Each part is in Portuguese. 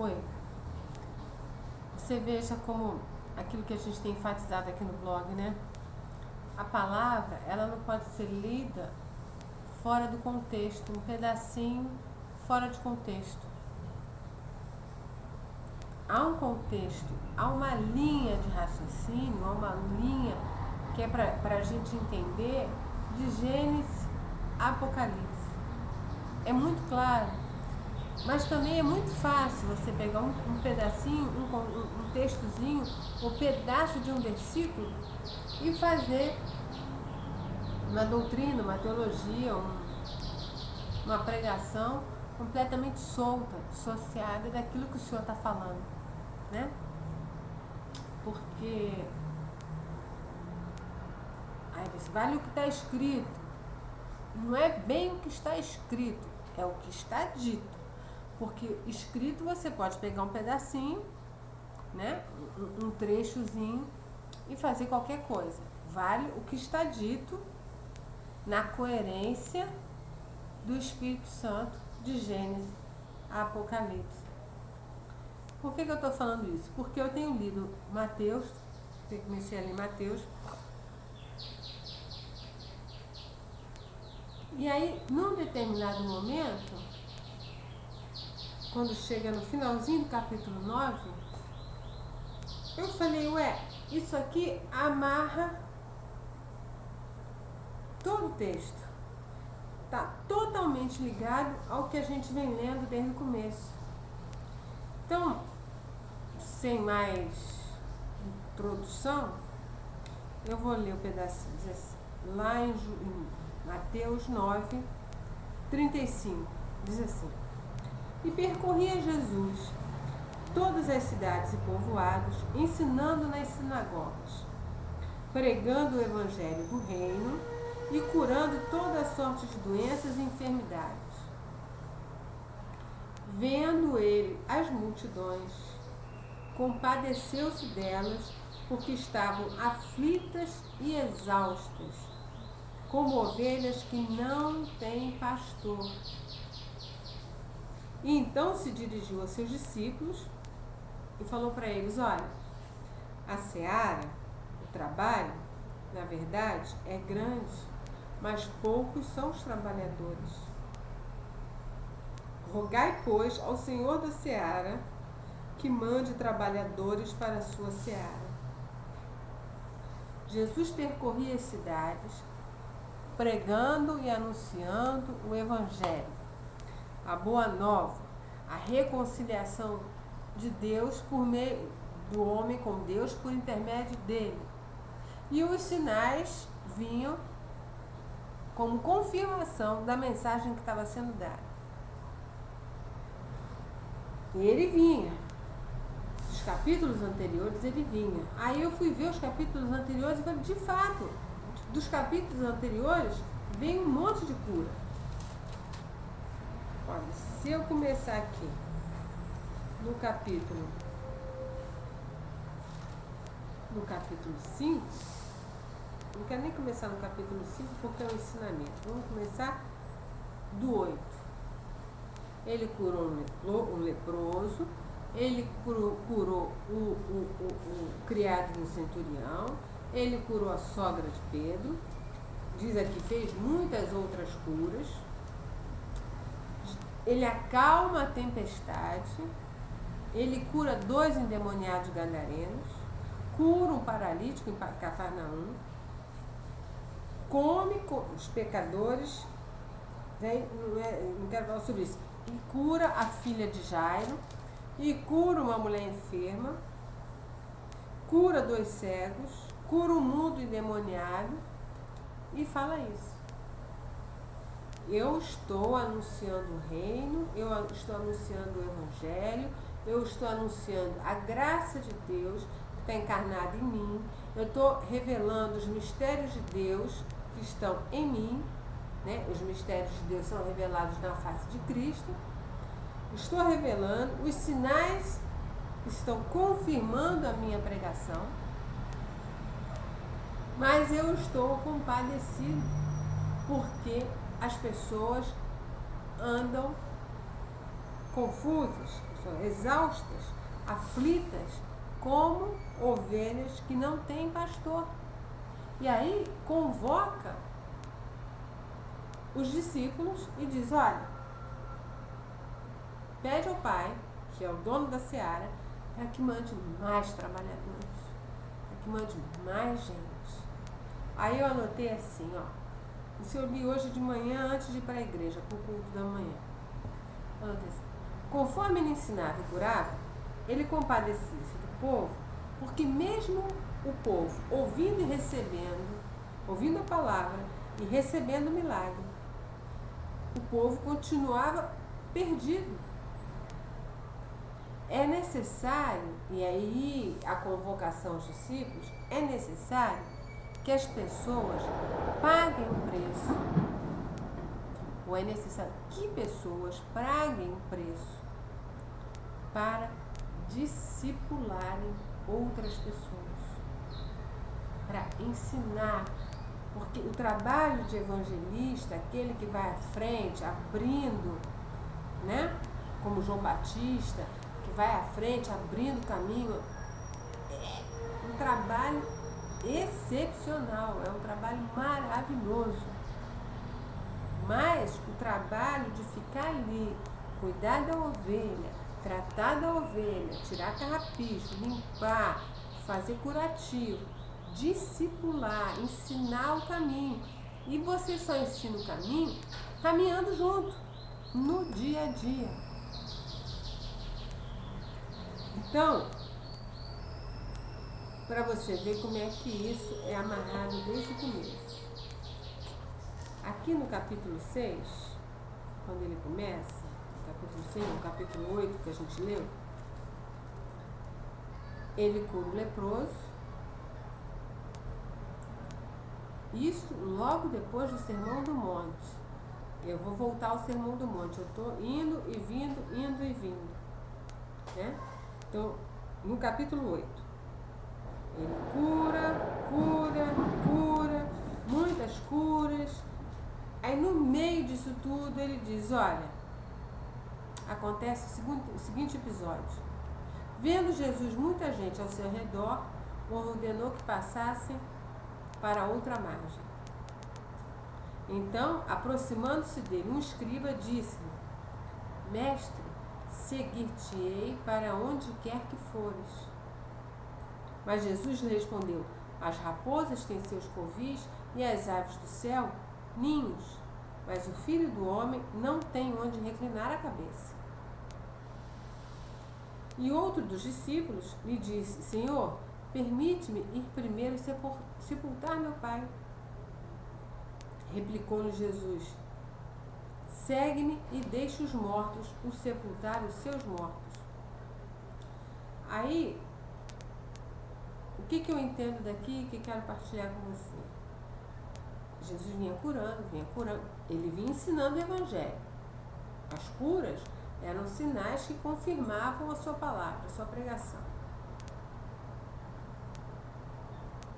Oi. Você veja como aquilo que a gente tem enfatizado aqui no blog, né? A palavra, ela não pode ser lida fora do contexto, um pedacinho fora de contexto. Há um contexto, há uma linha de raciocínio, há uma linha que é para a gente entender de Gênesis a Apocalipse. É muito claro, mas também é muito fácil você pegar um pedacinho, um textozinho, um pedaço de um versículo e fazer uma doutrina, uma teologia, uma pregação completamente solta, dissociada daquilo que o Senhor está falando, né? Porque aí você vale o que está escrito. Não é bem o que está escrito, é o que está dito. Porque escrito você pode pegar um pedacinho, né? Um trechozinho e fazer qualquer coisa. Vale o que está dito na coerência do Espírito Santo de Gênesis a Apocalipse. Por que eu estou falando isso? Porque eu tenho lido Mateus, eu comecei a ler Mateus, e aí, num determinado momento, quando chega no finalzinho do capítulo 9, eu falei, isso aqui amarra todo o texto. Está totalmente ligado ao que a gente vem lendo desde o começo. Então, sem mais introdução, eu vou ler o pedacinho, diz assim, lá em Mateus 9, 35, diz assim: E percorria Jesus todas as cidades e povoados, ensinando nas sinagogas, pregando o evangelho do reino e curando toda sorte de doenças e enfermidades. Vendo ele as multidões, compadeceu-se delas, porque estavam aflitas e exaustas, como ovelhas que não têm pastor. E então se dirigiu aos seus discípulos e falou para eles, olha, a seara, o trabalho, na verdade, é grande, mas poucos são os trabalhadores. Rogai, pois, ao Senhor da seara que mande trabalhadores para a sua seara. Jesus percorria as cidades, pregando e anunciando o evangelho, a boa nova, a reconciliação de Deus por meio do homem com Deus por intermédio dele. E os sinais vinham como confirmação da mensagem que estava sendo dada. E ele vinha. Os capítulos anteriores ele vinha. Aí eu fui ver os capítulos anteriores e falei, de fato, dos capítulos anteriores vem um monte de cura. Olha, se eu começar aqui no capítulo 5, não quero nem começar no capítulo 5 porque é um ensinamento. Vamos começar do 8. Ele curou um leproso, ele curou o criado do centurião, ele curou a sogra de Pedro, diz aqui, fez muitas outras curas, ele acalma a tempestade, ele cura 2 endemoniados gadarenos, cura um paralítico em Cafarnaum, come com os pecadores, não quero falar sobre isso, e cura a filha de Jairo, e cura uma mulher enferma, cura 2 cegos, cura um mudo endemoniado, e fala isso. Eu estou anunciando o reino, eu estou anunciando o evangelho, eu estou anunciando a graça de Deus que está encarnada em mim, eu estou revelando os mistérios de Deus que estão em mim, né? Os mistérios de Deus são revelados na face de Cristo. Estou revelando, os sinais estão confirmando a minha pregação, mas eu estou compadecido porque as pessoas andam confusas, exaustas, aflitas, como ovelhas que não têm pastor. E aí convoca os discípulos e diz: olha, pede ao Pai, que é o dono da seara, para que mande mais trabalhadores, para que mande mais gente. Aí eu anotei assim, ó, isso eu li hoje de manhã antes de ir para a igreja, para o culto da manhã. Anotei assim: conforme ele ensinava e curava, ele compadecia-se do povo, porque mesmo o povo ouvindo e recebendo, ouvindo a palavra e recebendo o milagre, o povo continuava perdido. É necessário, e aí a convocação aos discípulos, é necessário que as pessoas paguem o preço. Ou é necessário que pessoas paguem o preço para discipularem outras pessoas, para ensinar. Porque o trabalho de evangelista, aquele que vai à frente, abrindo, né? Como João Batista, que vai à frente, abrindo o caminho, é um trabalho excepcional, é um trabalho maravilhoso. Mas o trabalho de ficar ali, cuidar da ovelha, tratar da ovelha, tirar carrapicho, limpar, fazer curativo, discipular, ensinar o caminho. E você só ensina o caminho caminhando junto, no dia a dia. Então, para você ver como é que isso é amarrado desde o começo. Aqui no capítulo 6, quando ele começa, no capítulo 5, no capítulo 8 que a gente leu, ele cura o leproso. Isso logo depois do Sermão do Monte. Eu vou voltar ao Sermão do Monte. Eu estou indo e vindo, indo e vindo. Né? Então, no capítulo 8, ele cura, muitas curas. Aí no meio disso tudo ele diz: olha, acontece o seguinte episódio. Vendo Jesus muita gente ao seu redor, ordenou que passassem para outra margem. Então, aproximando-se dele, um escriba disse-lhe: mestre, seguir-te-ei para onde quer que fores. Mas Jesus lhe respondeu: as raposas têm seus covis e as aves do céu ninhos, mas o Filho do Homem não tem onde reclinar a cabeça. E outro dos discípulos lhe disse: Senhor, permite-me ir primeiro sepultar meu pai. Replicou-lhe Jesus: segue-me e deixe os mortos o sepultar os seus mortos. Aí, o que eu entendo daqui que quero partilhar com você? Jesus vinha curando, ele vinha ensinando o Evangelho. As curas eram sinais que confirmavam a sua palavra, a sua pregação.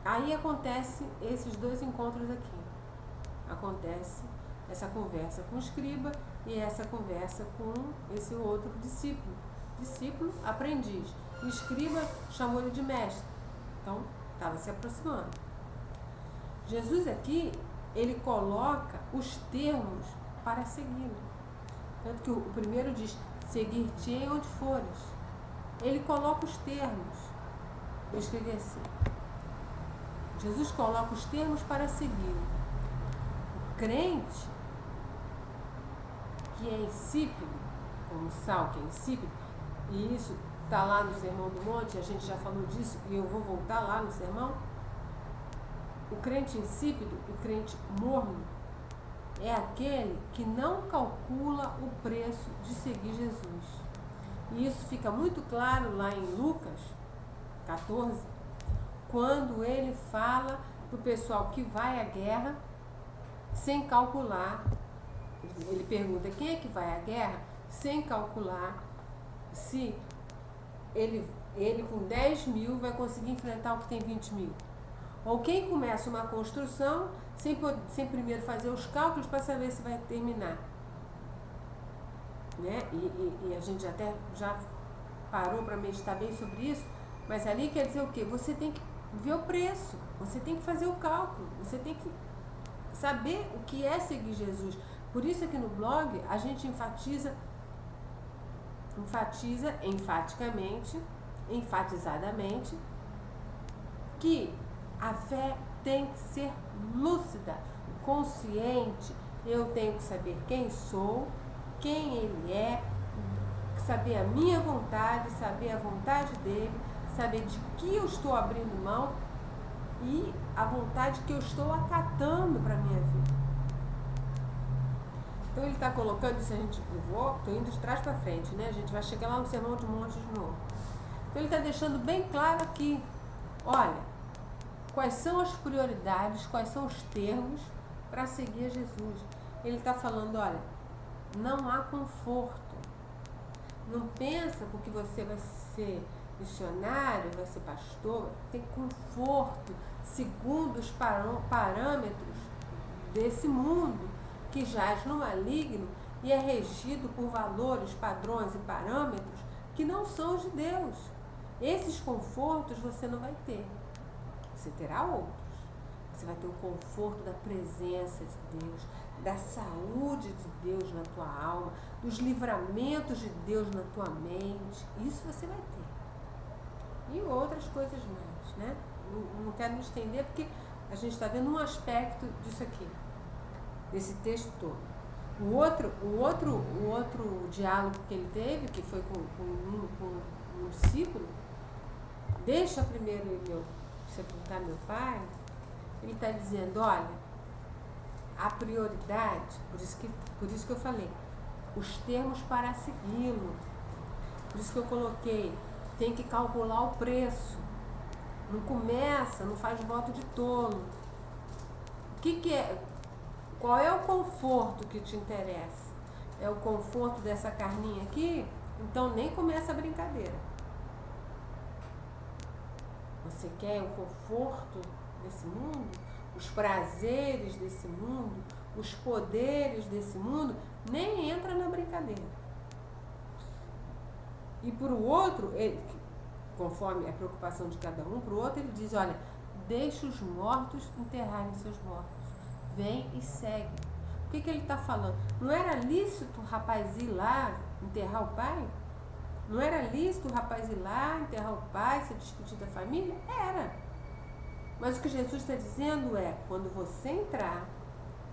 Aí acontece esses dois encontros aqui. Acontece essa conversa com o escriba e essa conversa com esse outro discípulo. Discípulo, aprendiz. O escriba chamou ele de mestre. Então, estava se aproximando. Jesus aqui, ele coloca os termos para segui-lo. Tanto que o primeiro diz: seguir-te onde fores. Ele coloca os termos. Eu escrevi assim: Jesus coloca os termos para segui-lo. O crente, que é insípido, como o sal que é insípido, e isso está lá no Sermão do Monte, a gente já falou disso e eu vou voltar lá no sermão. O crente insípido, o crente morno, é aquele que não calcula o preço de seguir Jesus. E isso fica muito claro lá em Lucas 14, quando ele fala do pessoal que vai à guerra sem calcular. Ele pergunta: quem é que vai à guerra sem calcular se ele com 10 mil vai conseguir enfrentar o que tem 20 mil? Ou quem começa uma construção sem primeiro fazer os cálculos para saber se vai terminar. né? E a gente até já parou para meditar bem sobre isso, mas ali quer dizer o quê? Você tem que ver o preço, você tem que fazer o cálculo, você tem que saber o que é seguir Jesus. Por isso aqui no blog a gente enfatiza enfatizadamente, que a fé tem que ser lúcida, consciente. Eu tenho que saber quem sou, quem Ele é, saber a minha vontade, saber a vontade dele, saber de que eu estou abrindo mão e a vontade que eu estou acatando para a minha vida. Então ele está colocando isso, estou indo de trás para frente, né? A gente vai chegar lá no Sermão do Monte de novo. Então ele está deixando bem claro aqui, olha, quais são as prioridades, quais são os termos para seguir a Jesus. Ele está falando, olha, não há conforto. Não pensa porque você vai ser missionário, vai ser pastor, tem conforto segundo os parâmetros desse mundo que jaz no maligno e é regido por valores, padrões e parâmetros que não são os de Deus. Esses confortos você não vai ter. Você terá outros. Você vai ter o conforto da presença de Deus, da saúde de Deus na tua alma, dos livramentos de Deus na tua mente. Isso você vai ter. E outras coisas mais, né? Não quero me estender porque a gente está vendo um aspecto disso aqui, desse texto todo. O outro diálogo que ele teve, que foi com um discípulo, deixa primeiro eu sepultar meu pai, ele está dizendo, olha, a prioridade, por isso que eu falei, os termos para segui-lo, por isso que eu coloquei, tem que calcular o preço, não começa, não faz voto de tolo. O que é? Qual é o conforto que te interessa? É o conforto dessa carninha aqui? Então nem começa a brincadeira. Você quer o conforto desse mundo? Os prazeres desse mundo? Os poderes desse mundo? Nem entra na brincadeira. E para o outro, ele, conforme a preocupação de cada um, para o outro ele diz, olha, deixa os mortos enterrarem seus mortos. Vem e segue. O que ele está falando? Não era lícito o rapaz ir lá enterrar o pai? Não era lícito o rapaz ir lá enterrar o pai, se despedir da família? Era. Mas o que Jesus está dizendo é, quando você entrar,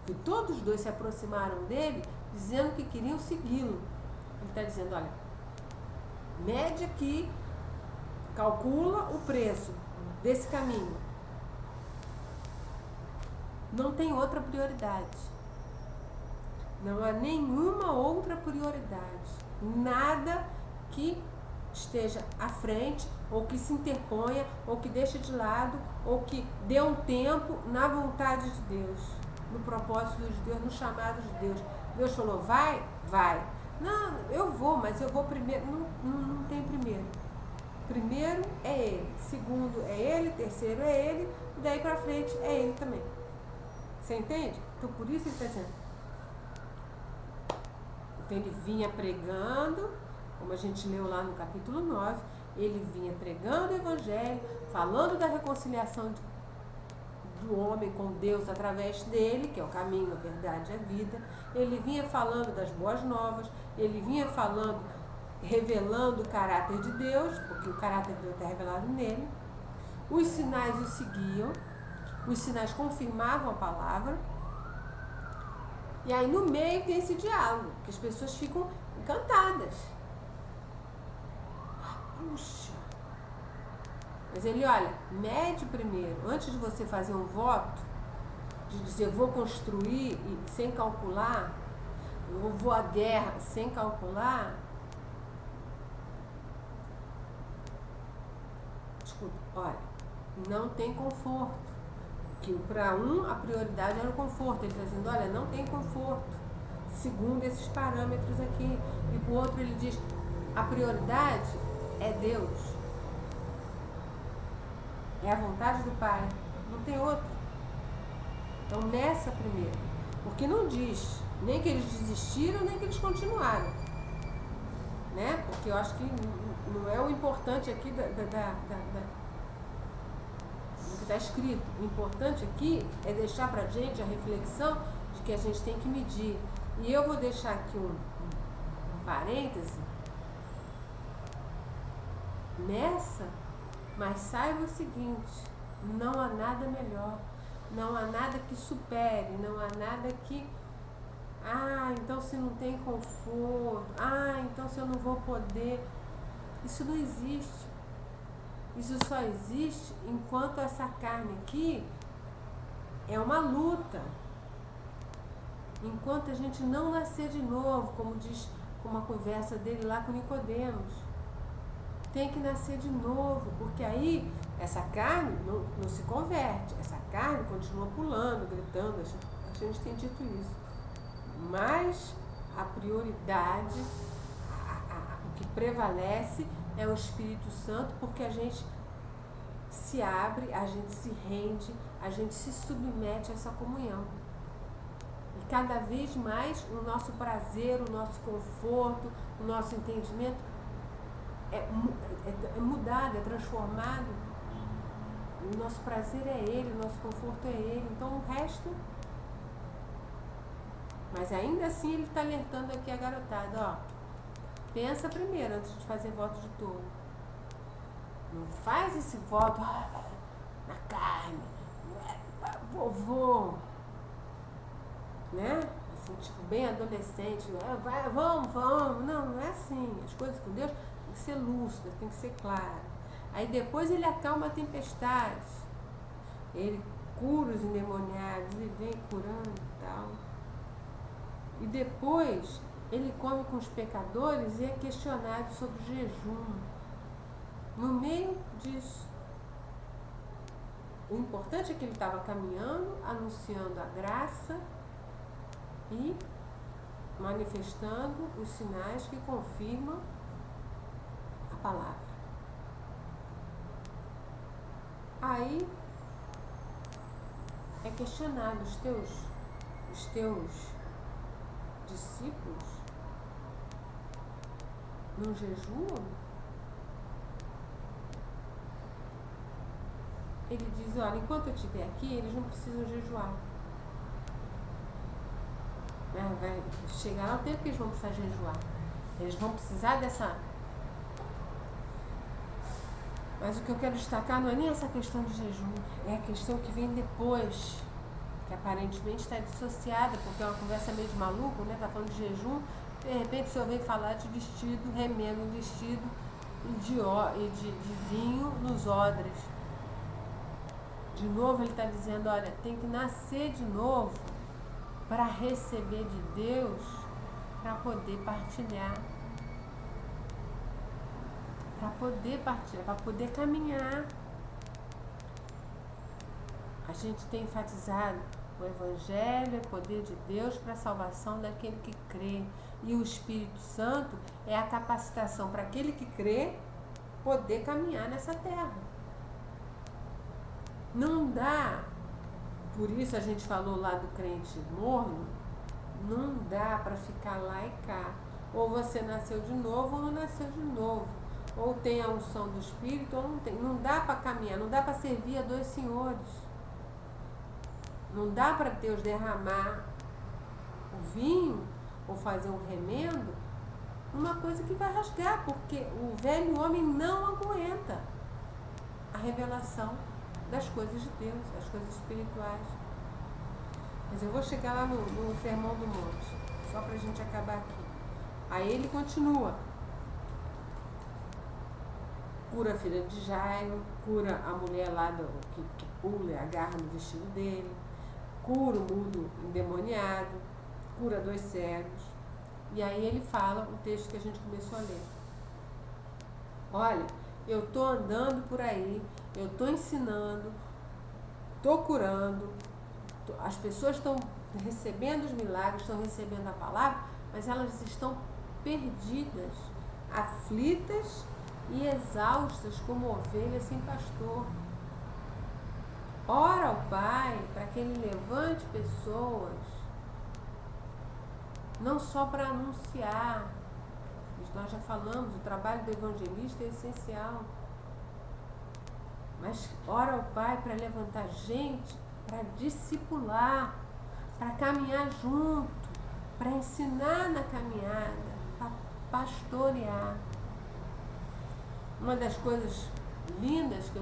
que todos os dois se aproximaram dele, dizendo que queriam segui-lo. Ele está dizendo, olha, mede aqui, calcula o preço desse caminho. Não tem outra prioridade. Não há nenhuma outra prioridade. Nada que esteja à frente, ou que se interponha, ou que deixe de lado, ou que dê um tempo na vontade de Deus, no propósito de Deus, no chamado de Deus. Deus falou, vai, vai. Não, eu vou, mas eu vou primeiro. Não tem primeiro. Primeiro é ele, segundo é ele, terceiro é ele, e daí pra frente é ele também. Você entende? Então por isso ele está dizendo. Então ele vinha pregando, como a gente leu lá no capítulo 9, ele vinha pregando o evangelho, falando da reconciliação do homem com Deus através dele, que é o caminho, a verdade e a vida. Ele vinha falando das boas novas, ele vinha falando, revelando o caráter de Deus, porque o caráter de Deus está revelado nele. Os sinais o seguiam, os sinais confirmavam a palavra. E aí no meio tem esse diálogo, que as pessoas ficam encantadas. Puxa! Mas ele, olha, mede primeiro, antes de você fazer um voto, de dizer vou construir e sem calcular, eu vou à guerra sem calcular. Desculpa, olha, não tem conforto. Que para um a prioridade era o conforto. Ele está dizendo, olha, não tem conforto, segundo esses parâmetros aqui. E para o outro ele diz, a prioridade é Deus. É a vontade do Pai. Não tem outra. Então nessa primeiro. Porque não diz nem que eles desistiram, nem que eles continuaram. né? Porque eu acho que não é o importante aqui do que está escrito. O importante aqui é deixar pra gente a reflexão de que a gente tem que medir. E eu vou deixar aqui um parêntese nessa, mas saiba o seguinte: não há nada melhor, não há nada que supere, não há nada que então se não tem conforto, então se eu não vou poder. Isso não existe. Isso só existe enquanto essa carne aqui é uma luta. Enquanto a gente não nascer de novo, como diz uma conversa dele lá com Nicodemos. Tem que nascer de novo, porque aí essa carne não se converte. Essa carne continua pulando, gritando, a gente tem dito isso. Mas a prioridade, o que prevalece é o Espírito Santo, porque a gente se abre, a gente se rende, a gente se submete a essa comunhão. E cada vez mais o nosso prazer, o nosso conforto, o nosso entendimento é mudado, é transformado. O nosso prazer é Ele, o nosso conforto é Ele. Então o resto... Mas ainda assim ele está alertando aqui a garotada, pensa primeiro antes de fazer voto de tolo. Não faz esse voto na carne, vovô, né? Assim, tipo, bem adolescente, vamos. Não é assim. As coisas com Deus tem que ser lúcidas, tem que ser claras. Aí depois ele acalma a tempestade. Ele cura os endemoniados, ele vem curando e tal. E depois ele come com os pecadores e é questionado sobre o jejum. No meio disso. O importante é que ele estava caminhando, anunciando a graça e manifestando os sinais que confirmam a palavra. Aí é questionado: os teus discípulos não jejuam? Ele diz: olha, enquanto eu estiver aqui, eles não precisam jejuar. Vai chegar o tempo que eles vão precisar jejuar. Eles vão precisar dessa... Mas o que eu quero destacar não é nem essa questão de jejum, é a questão que vem depois, que aparentemente está dissociada, porque é uma conversa meio de maluco, né? Tá falando de jejum, de repente o senhor vem falar de vestido, remendo um vestido e de vinho nos odres. De novo ele está dizendo: olha, tem que nascer de novo para receber de Deus, para poder partilhar. Para poder caminhar. A gente tem enfatizado: o Evangelho é poder de Deus para a salvação daquele que crê. E o Espírito Santo é a capacitação para aquele que crê poder caminhar nessa terra. Não dá, por isso a gente falou lá do crente morno, não dá para ficar lá e cá. Ou você nasceu de novo ou não nasceu de novo. Ou tem a unção do Espírito ou não tem. Não dá para caminhar, não dá para servir a dois senhores. Não dá para Deus derramar o vinho ou fazer um remendo uma coisa que vai rasgar, porque o velho homem não aguenta a revelação das coisas de Deus, as coisas espirituais. Mas eu vou chegar lá no Sermão do Monte, só para a gente acabar aqui. Aí ele continua. Cura a filha de Jairo, cura a mulher lá que pula e agarra no vestido dele, cura o mudo endemoniado, cura 2 cegos. E aí ele fala o texto que a gente começou a ler. Olha, eu estou andando por aí, eu estou ensinando, estou curando, as pessoas estão recebendo os milagres, estão recebendo a palavra, mas elas estão perdidas, aflitas e exaustas como ovelhas sem pastor. Ora ao Pai para que Ele levante pessoas, não só para anunciar nós já falamos, o trabalho do evangelista é essencial. Mas ora ao Pai para levantar gente, para discipular, para caminhar junto, para ensinar na caminhada, para pastorear. Uma das coisas lindas que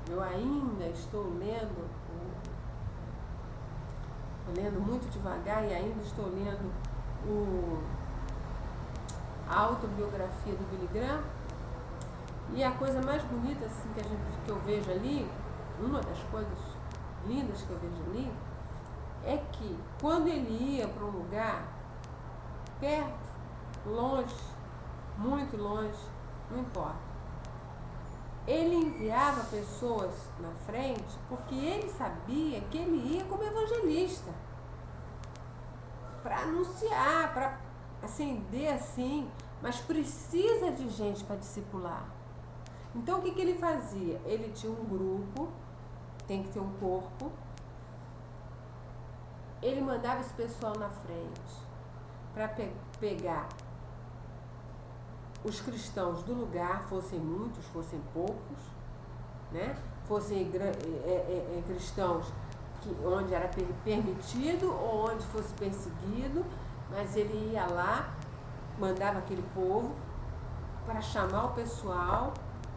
eu ainda estou lendo muito devagar e ainda estou lendo a autobiografia do Billy Graham. E a coisa mais bonita assim, que eu vejo ali, uma das coisas lindas que eu vejo ali, é que quando ele ia para um lugar perto, longe, muito longe, não importa, ele enviava pessoas na frente porque ele sabia que ele ia como evangelista para anunciar, para acender assim, mas precisa de gente para discipular. Então o que ele fazia? Ele tinha um grupo, tem que ter um corpo, ele mandava esse pessoal na frente para pegar os cristãos do lugar, fossem muitos, fossem poucos, né? Fossem cristãos onde era permitido ou onde fosse perseguido, mas ele ia lá, mandava aquele povo para chamar o pessoal,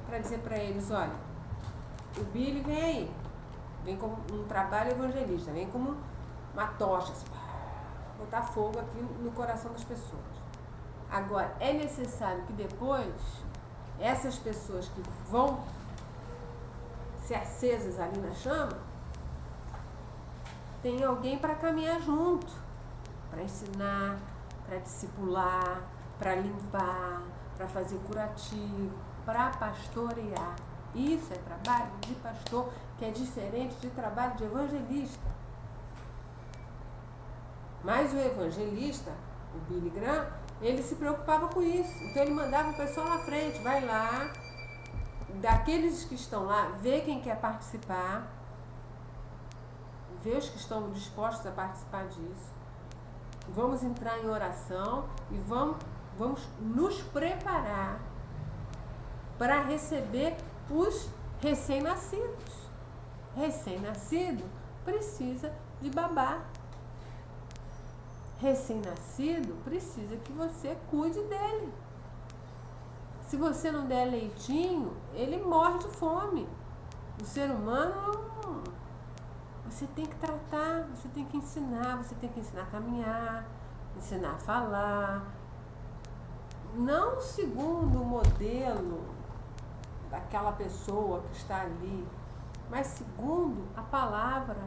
para dizer para eles, olha, o Billy vem aí, vem como um trabalho evangelista, vem como uma tocha, assim, botar fogo aqui no coração das pessoas. Agora, é necessário que depois, essas pessoas que vão ser acesas ali na chama, tenha alguém para caminhar junto, para ensinar, para discipular, para limpar, para fazer curativo, para pastorear. Isso é trabalho de pastor, que é diferente de trabalho de evangelista. Mas o evangelista, o Billy Graham, ele se preocupava com isso. Então ele mandava o pessoal na frente, vai lá, daqueles que estão lá, vê quem quer participar, vê os que estão dispostos a participar disso. Vamos entrar em oração e vamos nos preparar para receber os recém-nascidos. Recém-nascido precisa de babá. Recém-nascido precisa que você cuide dele. Se você não der leitinho, ele morre de fome. O ser humano, você tem que tratar, você tem que ensinar a caminhar, ensinar a falar. Não segundo o modelo daquela pessoa que está ali, mas segundo a palavra.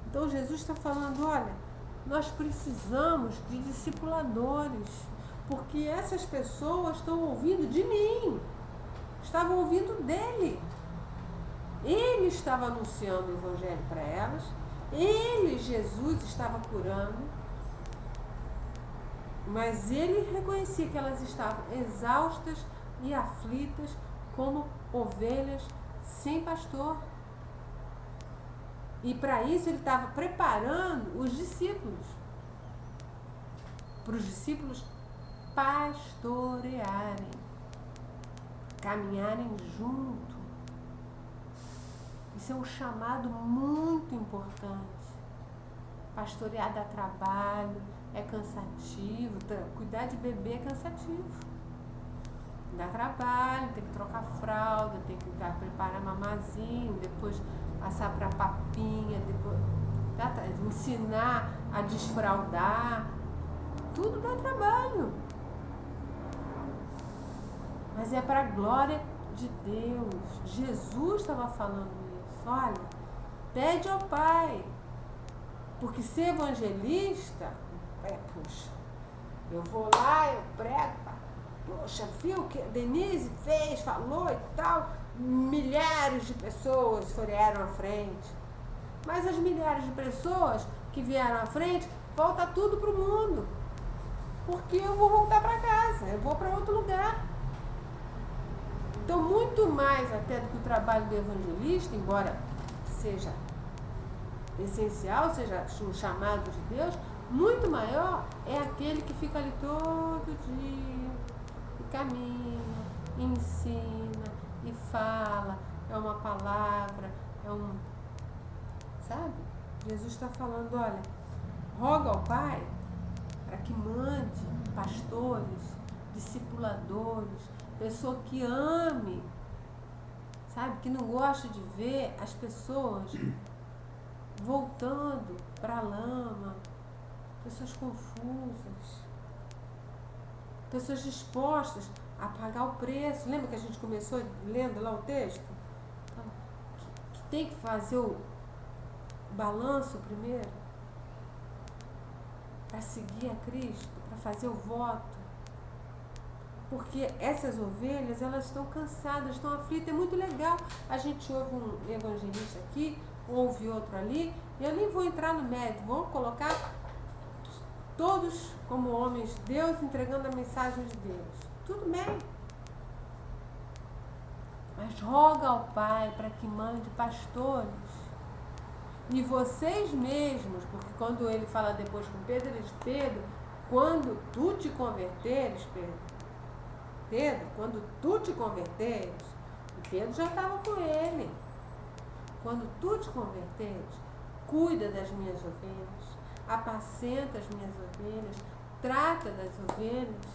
Então Jesus está falando, olha, nós precisamos de discipuladores, porque essas pessoas estão ouvindo de mim, estavam ouvindo dele. Ele estava anunciando o evangelho para elas, ele, Jesus, estava curando, mas ele reconhecia que elas estavam exaustas e aflitas como ovelhas sem pastor. E para isso ele estava preparando os discípulos, para os discípulos pastorearem, caminharem junto. Isso é um chamado muito importante. Pastorear dá trabalho, é cansativo, cuidar de bebê é cansativo. Dá trabalho, tem que trocar fralda, tem que preparar mamazinho, depois passar para papinha, depois ensinar a desfraldar. Tudo dá trabalho. Mas é para a glória de Deus. Jesus estava falando isso. Olha, pede ao Pai. Porque ser evangelista, puxa, eu vou lá, eu prego, poxa, viu o que a Denise fez, falou e tal, milhares de pessoas vieram à frente. Mas as milhares de pessoas que vieram à frente, volta tudo para o mundo. Porque eu vou voltar para casa, eu vou para outro lugar. Então, muito mais até do que o trabalho do evangelista, embora seja essencial, seja um chamado de Deus, Muito maior é aquele que fica ali todo dia, e caminha, e ensina, e fala, é uma palavra, é um... Sabe? Jesus está falando, olha, roga ao Pai para que mande pastores, discipuladores, pessoa que ame, sabe? Que não gosta de ver as pessoas voltando para a lama, pessoas confusas, pessoas dispostas a pagar o preço. Lembra que a gente começou lendo lá o texto? Então, que tem que fazer o balanço primeiro para seguir a Cristo, para fazer o voto. Porque essas ovelhas, elas estão cansadas, estão aflitas. É muito legal. A gente ouve um evangelista aqui, ouve outro ali, e eu nem vou entrar no mérito, vou colocar todos como homens de Deus, entregando a mensagem de Deus. Tudo bem. Mas roga ao Pai para que mande pastores. E vocês mesmos, porque quando ele fala depois com Pedro, ele diz, Pedro, quando tu te converteres, Pedro, quando tu te converteres, e Pedro já estava com ele, quando tu te converteres, cuida das minhas ovelhas, apacenta as minhas ovelhas, trata das ovelhas,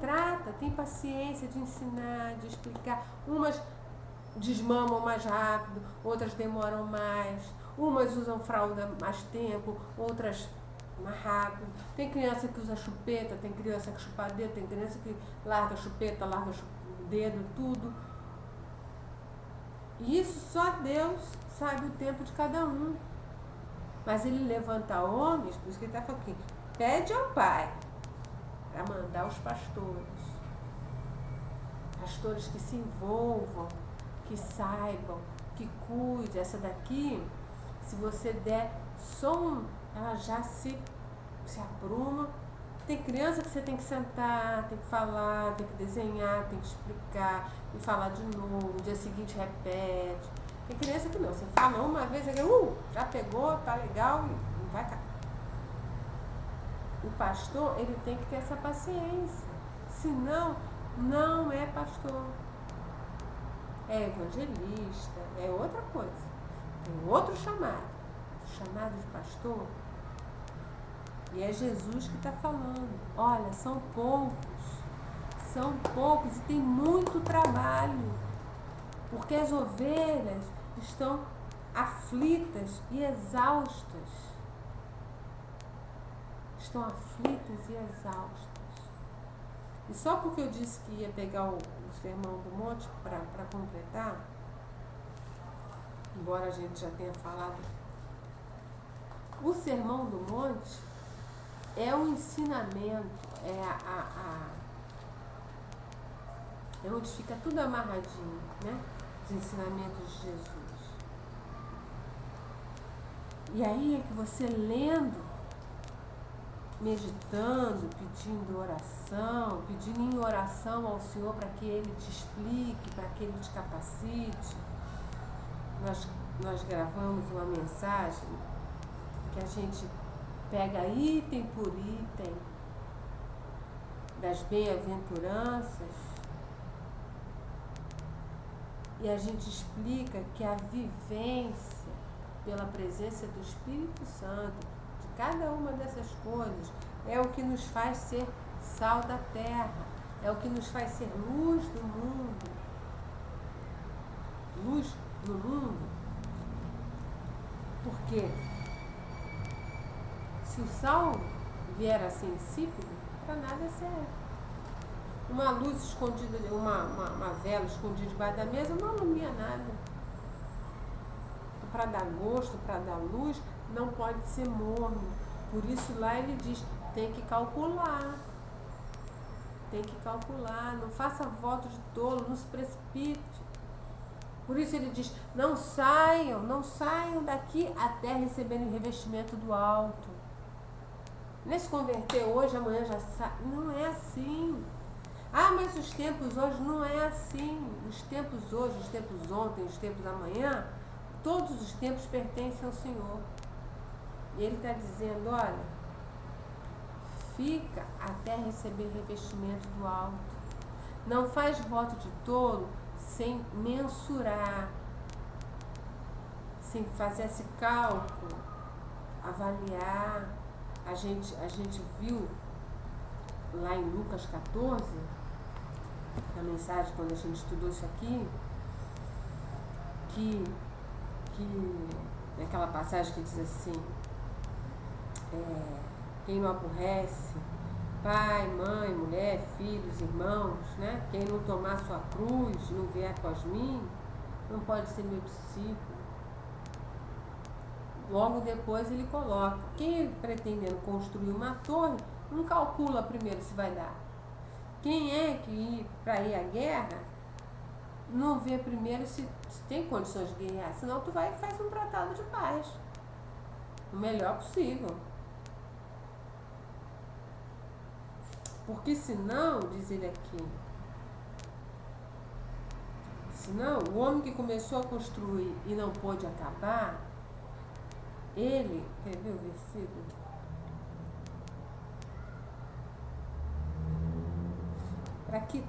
trata, tem paciência de ensinar, de explicar. Umas desmamam mais rápido, outras demoram mais, umas usam fralda mais tempo, outras mais rápido. Tem criança que usa chupeta, tem criança que chupa dedo, tem criança que larga chupeta, larga dedo, tudo. E isso só Deus sabe o tempo de cada um. Mas ele levanta homens, por isso que ele está falando aqui, pede ao Pai para mandar os pastores. Pastores que se envolvam, que saibam, que cuide. Essa daqui, se você der só ela já se apruma. Tem criança que você tem que sentar, tem que falar, tem que desenhar, tem que explicar, e falar de novo, no dia seguinte repete. Tem criança que não, você fala uma vez, já pegou, tá legal, e não vai cair. O pastor, ele tem que ter essa paciência, senão não é pastor. É evangelista, é outra coisa. Tem outro chamado. O chamado de pastor. E é Jesus que está falando. Olha, são poucos e tem muito trabalho. Porque as ovelhas estão aflitas e exaustas. Estão aflitas e exaustas. E só porque eu disse que ia pegar o Sermão do Monte para completar, embora a gente já tenha falado, o Sermão do Monte é um ensinamento, é onde fica tudo amarradinho, né? Os ensinamentos de Jesus. E aí é que você lendo, meditando, pedindo oração, pedindo em oração ao Senhor para que Ele te explique, para que Ele te capacite. Nós gravamos uma mensagem que a gente pega item por item das bem-aventuranças e a gente explica que a vivência pela presença do Espírito Santo de cada uma dessas coisas é o que nos faz ser sal da terra, é o que nos faz ser luz do mundo. Luz do mundo. Porque se o sal vier a ser insípido, para nada serve. Uma luz escondida, uma vela escondida debaixo da mesa não ilumina nada. Para dar gosto, para dar luz, não pode ser morno. Por isso lá ele diz, tem que calcular. Tem que calcular, não faça voto de tolo, não se precipite. Por isso ele diz, não saiam daqui até receberem o revestimento do alto. Não é se converter hoje, amanhã já sai. Não é assim. Ah, mas os tempos hoje não é assim. Os tempos hoje, os tempos ontem, os tempos amanhã, todos os tempos pertencem ao Senhor. Ele está dizendo, olha, fica até receber revestimento do alto. Não faz voto de tolo sem mensurar, sem fazer esse cálculo, avaliar. A gente viu lá em Lucas 14, na mensagem, quando a gente estudou isso aqui, que naquela passagem que diz assim, quem não aborrece pai, mãe, mulher, filhos, irmãos, né? Quem não tomar sua cruz, não vier após mim, não pode ser meu discípulo. Logo depois ele coloca, quem pretendendo construir uma torre, não calcula primeiro se vai dar. Quem é que para ir à guerra, não vê primeiro se tem condições de guerrear, senão tu vai e faz um tratado de paz. O melhor possível. Porque senão, diz ele aqui, senão o homem que começou a construir e não pôde acabar, ele, quer ver o versículo? Para que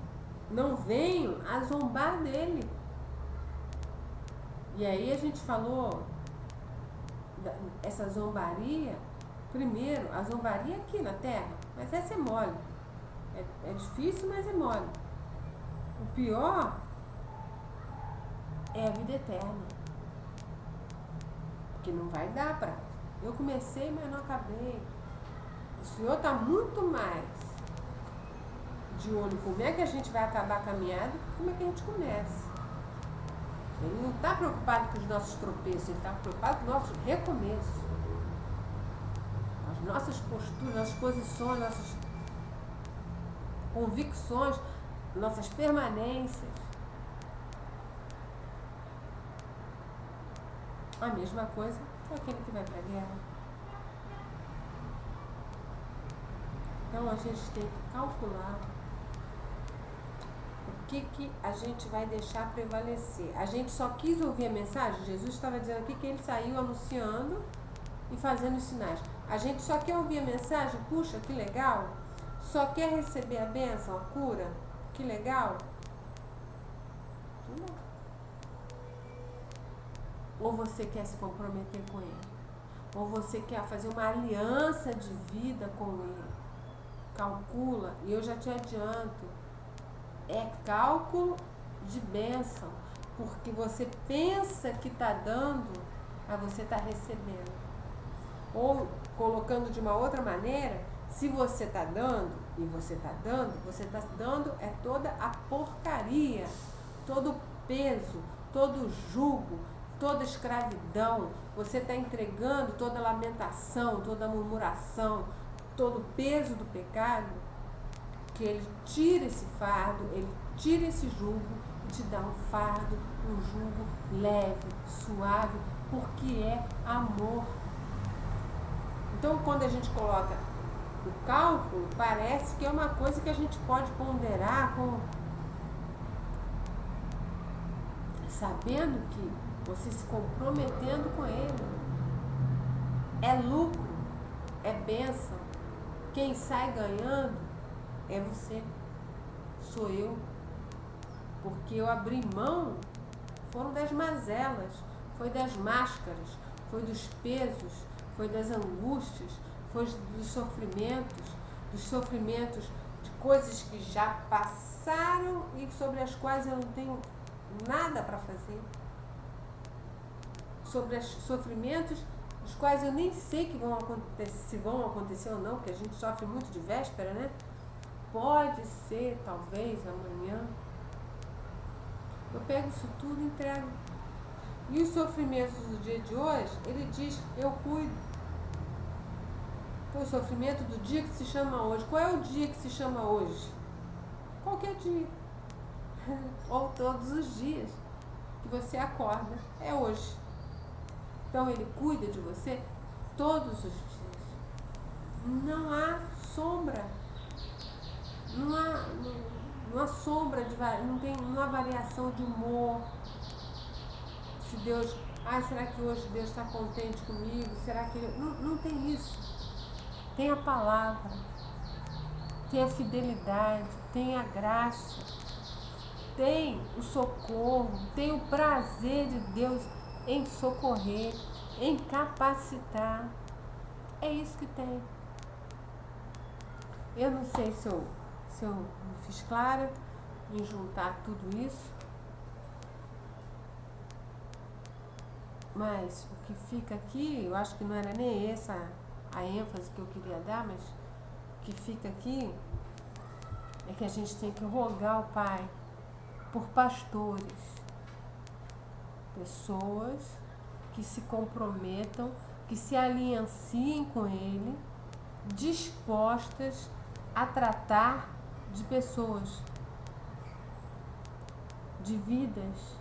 não venham a zombar dele. E aí a gente falou essa zombaria, primeiro, a zombaria aqui na terra, mas essa é mole. É difícil, mas é mole. O pior é a vida eterna. Porque não vai dar para. Eu comecei, mas não acabei. O Senhor está muito mais de olho como é que a gente vai acabar a caminhada e como é que a gente começa. Ele não está preocupado com os nossos tropeços, ele está preocupado com o nosso recomeço. As nossas posturas, nossas posições, nossas convicções, nossas permanências. A mesma coisa com aquele que vai para a guerra. Então a gente tem que calcular o que a gente vai deixar prevalecer. A gente só quis ouvir a mensagem. Jesus estava dizendo aqui que ele saiu anunciando e fazendo os sinais. A gente só quer ouvir a mensagem, puxa, que legal. Só quer receber a bênção, a cura, que legal. Não. Ou você quer se comprometer com ele, ou você quer fazer uma aliança de vida com ele. Calcula, e eu já te adianto, é cálculo de bênção, porque você pensa que está dando, mas você está recebendo. Ou, colocando de uma outra maneira, se você está dando, e você está dando é toda a porcaria, todo o peso, todo o jugo, toda a escravidão, você está entregando toda a lamentação, toda a murmuração, todo o peso do pecado, que ele tira esse fardo, ele tira esse jugo e te dá um fardo, um jugo leve, suave, porque é amor. Então, quando a gente coloca o cálculo, parece que é uma coisa que a gente pode ponderar com, sabendo que você se comprometendo com ele. É lucro, é bênção. Quem sai ganhando é você, sou eu. Porque eu abri mão, foram das mazelas, foi das máscaras, foi dos pesos, foi das angústias, foi dos sofrimentos de coisas que já passaram e sobre as quais eu não tenho nada para fazer. Sobre os sofrimentos dos quais eu nem sei que vão acontecer, se vão acontecer ou não, porque a gente sofre muito de véspera, né? Pode ser, talvez, amanhã. Eu pego isso tudo e entrego. E os sofrimentos do dia de hoje, ele diz, eu cuido. Então, o sofrimento do dia que se chama hoje. Qual é o dia que se chama hoje? Qualquer dia. Ou todos os dias que você acorda, é hoje. Então, ele cuida de você todos os dias. Não há sombra. Não há sombra, não há variação de humor. Se Deus Ah, será que hoje Deus está contente comigo? Será que... Não tem isso. Tem a palavra, tem a fidelidade, tem a graça, tem o socorro, tem o prazer de Deus em socorrer, em capacitar. É isso que tem. Eu não sei se eu me fiz clara em juntar tudo isso, mas o que fica aqui, eu acho que não era nem essa a ênfase que eu queria dar, mas o que fica aqui é que a gente tem que rogar ao Pai por pastores, pessoas que se comprometam, que se alianciem com Ele, dispostas a tratar de pessoas, de vidas.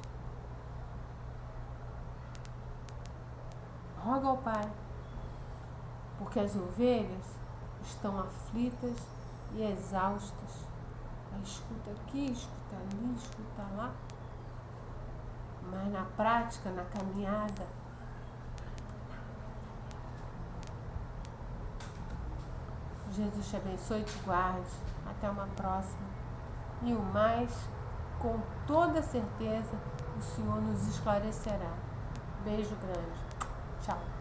Roga ao Pai, porque as ovelhas estão aflitas e exaustas. Escuta aqui, escuta ali, escuta lá. Mas na prática, na caminhada, Jesus te abençoe e te guarde. Até uma próxima. E o mais, com toda certeza, o Senhor nos esclarecerá. Beijo grande. Tchau.